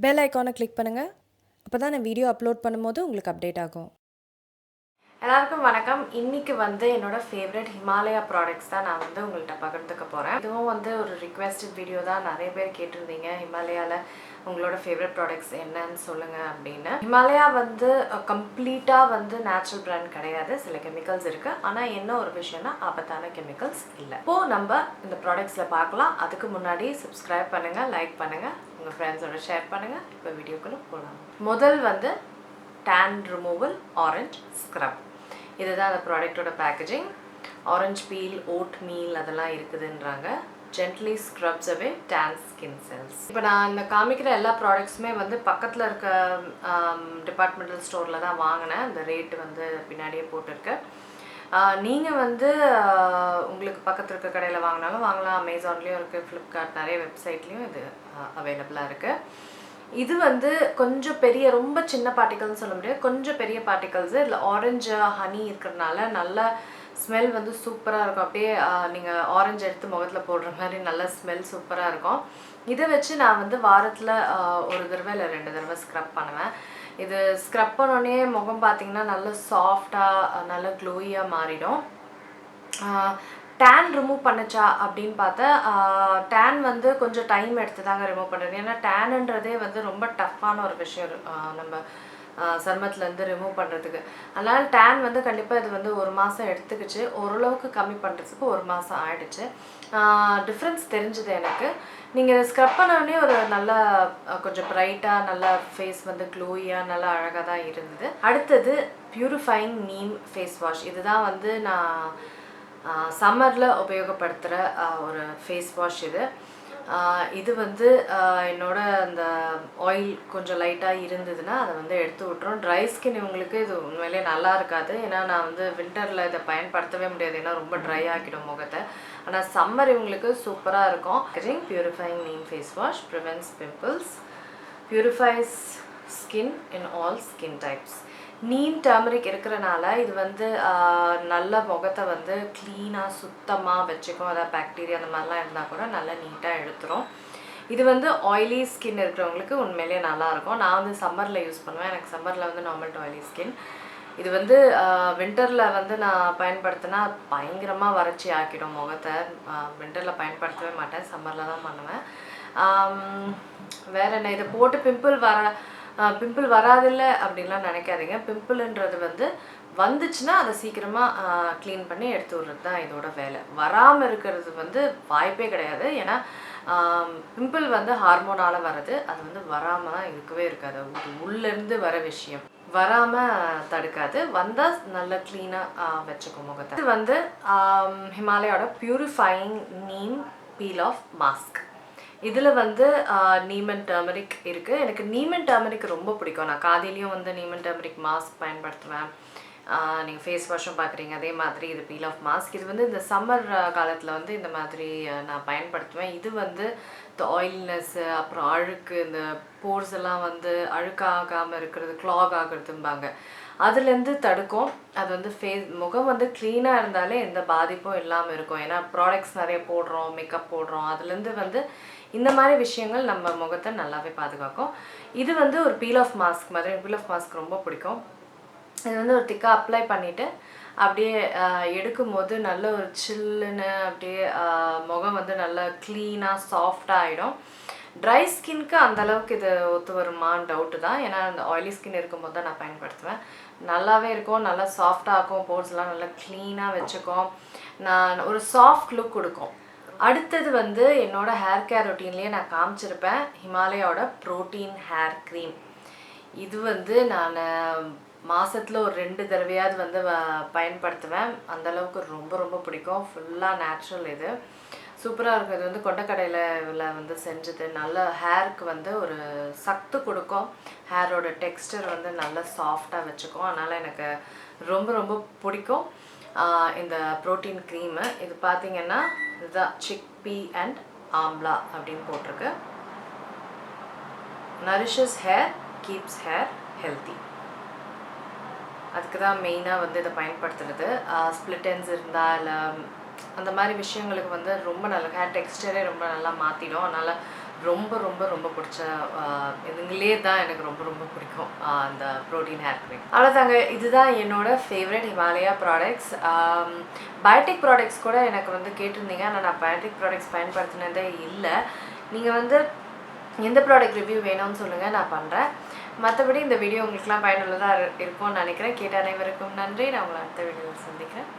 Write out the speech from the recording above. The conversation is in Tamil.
பெல் ஐகானை கிளிக் பண்ணுங்கள். அப்போ தான் நான் வீடியோ அப்லோட் பண்ணும்போது உங்களுக்கு அப்டேட் ஆகும். எல்லாருக்கும் வணக்கம். இன்றைக்கி என்னோடய ஃபேவரட் ஹிமாலயா ப்ராடக்ட்ஸ் தான் நான் உங்கள்கிட்ட பகிர்ந்துக்க போகிறேன். இதுவும் ஒரு ரிக்வெஸ்டட் வீடியோ தான். நிறைய பேர் கேட்டிருந்தீங்க ஹிமாலயாவில் உங்களோட ஃபேவரட் ப்ராடக்ட்ஸ் என்னன்னு சொல்லுங்கள் அப்படின்னு. ஹிமாலயா கம்ப்ளீட்டாக நேச்சுரல் பிராண்ட் கிடையாது. சில கெமிக்கல்ஸ் இருக்குது. ஆனால் என்ன ஒரு விஷயம்னா ஆபத்தான கெமிக்கல்ஸ் இல்லை. இப்போது நம்ம இந்த ப்ராடக்ட்ஸில் பார்க்கலாம். அதுக்கு முன்னாடி சப்ஸ்கிரைப் பண்ணுங்கள், லைக் பண்ணுங்கள், உங்கள் ஃப்ரெண்ட்ஸோட ஷேர் பண்ணுங்கள். இப்போ வீடியோக்குள்ளே போகலாம். முதல் டேன் ரிமூவல் ஆரஞ்ச் ஸ்க்ரப். இதுதான் அந்த ப்ராடக்டோட packaging. Orange peel, oatmeal அதெல்லாம் இருக்குதுன்றாங்க. Gently scrubs away tan skin cells. இப்போ நான் இந்த காமிக்கிற எல்லா ப்ராடக்ட்ஸுமே பக்கத்தில் இருக்க டிபார்ட்மெண்டல் ஸ்டோரில் தான் வாங்கினேன். அந்த ரேட்டு பின்னாடியே போட்டிருக்கு. நீங்கள் உங்களுக்கு பக்கத்தில் இருக்க கடையில் வாங்கினாலும் வாங்கலாம். அமேசான்லேயும் இருக்குது, ஃப்ளிப்கார்ட், நிறைய வெப்சைட்லேயும் இது அவைலபிளாக இருக்குது. இது கொஞ்சம் பெரிய, ரொம்ப சின்ன பார்ட்டிகல்னு சொல்ல முடியாது, கொஞ்சம் பெரிய பார்ட்டிகல்ஸு. இதில் ஆரஞ்சு ஹனி இருக்கிறதுனால நல்ல ஸ்மெல் சூப்பராக இருக்கும். அப்படியே நீங்கள் ஆரஞ்சு எடுத்து முகத்தில் போடுற மாதிரி நல்ல ஸ்மெல் சூப்பராக இருக்கும். இதை வச்சு நான் வாரத்தில் ஒரு தடவை இல்லை 2 தடவை ஸ்க்ரப் பண்ணுவேன். இது ஸ்க்ரப் பண்ணோடனே முகம் பார்த்திங்கன்னா நல்ல சாஃப்டாக நல்ல க்ளோயியாக மாறிடும். டேன் ரிமூவ் பண்ணுச்சா அப்படின்னு பார்த்தா டேன் கொஞ்சம் டைம் எடுத்து தாங்க ரிமூவ் பண்ணுறது. ஏன்னா டேனுன்றதே ரொம்ப டஃப்பான ஒரு விஷயம் நம்ம சருமத்துலேருந்து ரிமூவ் பண்ணுறதுக்கு. அதனால் டேன் கண்டிப்பாக இது 1 மாதம் எடுத்துக்கிச்சு. ஓரளவுக்கு கம்மி பண்ணுறதுக்கு 1 மாதம் ஆகிடுச்சு. டிஃப்ரென்ஸ் தெரிஞ்சுது எனக்கு. நீங்கள் ஸ்க்ரப் பண்ணோடனே ஒரு நல்ல கொஞ்சம் ப்ரைட்டாக நல்ல ஃபேஸ் க்ளோயியாக நல்லா அழகாக தான் இருந்தது. அடுத்தது பியூரிஃபைங் நீம் ஃபேஸ் வாஷ். இதுதான் நான் சம்மரில் உபயோகப்படுத்துகிற ஒரு ஃபேஸ் வாஷ். இது என்னோட அந்த ஆயில் கொஞ்சம் லைட்டாக இருந்ததுன்னா அதை எடுத்து விட்டுரும். ட்ரை ஸ்கின் இவங்களுக்கு இது உண்மையிலே நல்லா இருக்காது. ஏன்னா நான் வின்டரில் இதை பயன்படுத்தவே முடியாது, ஏன்னா ரொம்ப ட்ரை ஆக்கிடும் முகத்தை. ஆனால் சம்மர் இவங்களுக்கு சூப்பராக இருக்கும். Purifying neem face wash prevents pimples, purifies skin in all skin types. Neem turmeric இருக்கிறனால இது நல்ல முகத்தை க்ளீனாக சுத்தமாக வச்சுக்கும். அதாவது பாக்டீரியா அந்த மாதிரிலாம் இருந்தால் கூட நல்லா நீட்டாக எடுத்துரும். இது ஆயிலி ஸ்கின் இருக்கிறவங்களுக்கு உண்மையிலேயே நல்லாயிருக்கும். நான் சம்மரில் யூஸ் பண்ணுவேன். எனக்கு சம்மரில் நார்மல் டு ஆயிலி ஸ்கின். இது வின்டரில் நான் பயன்படுத்தினா பயங்கரமாக வறட்சி ஆக்கிடும் முகத்தை. வின்டரில் பயன்படுத்தவே மாட்டேன், சம்மரில் தான் பண்ணுவேன். வேறு என்ன, இதை போட்டு பிம்பிள் வராதில்லை அப்படின்லாம் நினைக்காதீங்க. பிம்பிள்ன்றது வந்துச்சுன்னா அதை சீக்கிரமாக க்ளீன் பண்ணி எடுத்து விடுறது தான் இதோட வேலை. வராமல் இருக்கிறது வாய்ப்பே கிடையாது. ஏன்னா பிம்பிள் ஹார்மோனால் வர்றது. அது வராமல் தான் இருக்கவே இருக்காது. உள்ளேருந்து வர விஷயம் வராமல் தடுக்காது. வந்தால் நல்லா க்ளீனாக வச்சுக்கும் முகத்தை. இது ஹிமாலயோட purifying neem peel off mask. இதில் நீம் அண்ட் டர்மரிக் இருக்குது. எனக்கு நீம் அண்ட் டர்மரிக் ரொம்ப பிடிக்கும். நான் காதிலையும் நீம் அண்ட் டர்மரிக் மாஸ்க் பயன்படுத்துவேன். நீங்கள் ஃபேஸ் வாஷும் பார்க்குறீங்க, அதே மாதிரி இது பீல் ஆஃப் மாஸ்க். இது இந்த சம்மர் காலத்தில் இந்த மாதிரி நான் பயன்படுத்துவேன். இது இந்த ஆயில்னஸ்ஸு, அப்புறம் அழுக்கு, இந்த போர்ஸ் எல்லாம் அழுக்காகாமல் இருக்கிறது, க்ளாக் ஆகுறதும்பாங்க, அதுலேருந்து தடுக்கும். அது முகம் க்ளீனாக இருந்தாலே எந்த பாதிப்பும் இல்லாமல் இருக்கும். ஏன்னா ப்ராடக்ட்ஸ் நிறைய போடுறோம், மேக்கப் போடுறோம், அதுலேருந்து இந்த மாதிரி விஷயங்கள் நம்ம முகத்தை நல்லாவே பாதுகாக்கும். இது ஒரு பீல் ஆஃப் மாஸ்க் மாதிரி. பீல் ஆஃப் மாஸ்க் ரொம்ப பிடிக்கும். இது ஒரு திக்காக அப்ளை பண்ணிவிட்டு அப்படியே எடுக்கும் போது நல்ல ஒரு சில்லுன்னு அப்படியே முகம் நல்லா க்ளீனாக சாஃப்டாக ஆகிடும். ட்ரை ஸ்கின்க்கு அந்தளவுக்கு இது ஒத்து வருமான்னு டவுட்டு தான். ஏன்னா அந்த ஆயிலி ஸ்கின் இருக்கும்போது தான் நான் பயன்படுத்துவேன். நல்லாவே இருக்கும், நல்லா சாஃப்டாக இருக்கும், போர்ஸ்லாம் நல்லா க்ளீனாக வச்சுக்கும், நான் ஒரு சாஃப்ட் லுக் கொடுக்கும். அடுத்தது என்னோட ஹேர் கேர் ரொட்டீன்லேயே நான் காமிச்சிருப்பேன், ஹிமாலயோட ப்ரோட்டீன் ஹேர் க்ரீம். இது நான் மாதத்தில் ஒரு 2 தடவையாவது பயன்படுத்துவேன். அந்தளவுக்கு ரொம்ப ரொம்ப பிடிக்கும். ஃபுல்லாக நேச்சுரல். இது சூப்பராக இருக்கும். இது கொண்டக்கடையில் செஞ்சது. நல்ல ஹேருக்கு ஒரு சத்து கொடுக்கும். ஹேரோட டெக்ஸ்டர் நல்லா சாஃப்டாக வச்சுக்கும். அதனால் எனக்கு ரொம்ப ரொம்ப பிடிக்கும் இந்த ப்ரோட்டீன் க்ரீமு. இது பார்த்திங்கன்னா இதுதான் சிக்பீ அண்ட் ஆம்லா அப்படின்னு போட்டிருக்கு. Nourishes hair, keeps hair healthy. அதுக்கு தான் மெயினாக இதை பயன்படுத்துறது. ஸ்ப்ளிட் எண்ட்ஸ் இருந்தால் இல்லை அந்த மாதிரி விஷயங்களுக்கு ரொம்ப நல்ல ஹேர் டெக்ஸ்டரே ரொம்ப நல்லா மாற்றிடும். அதனால் ரொம்ப ரொம்ப ரொம்ப பிடிச்ச இதுங்களே தான் எனக்கு ரொம்ப ரொம்ப பிடிக்கும் அந்த ப்ரோட்டீன் ஹேர் க்ரீம். அவ்வளோதாங்க, இதுதான் என்னோட favourite Himalaya products. Biotic products கூட எனக்கு வந்து கேட்டிருந்தீங்க, ஆனால் நான் பயோட்டிக் ப்ராடக்ட்ஸ் பயன்படுத்தினதே இல்லை. நீங்கள் வந்து எந்த ப்ராடக்ட் ரிவ்யூ வேணும்னு சொல்லுங்கள், நான் பண்ணுறேன். மற்றபடி இந்த வீடியோ உங்களுக்குலாம் பயனுள்ளதாக இருக்கும்னு நினைக்கிறேன். கேட்ட அனைவருக்கும் நன்றி. நான் உங்களை அடுத்த வீடியோவில் சந்திக்கிறேன்.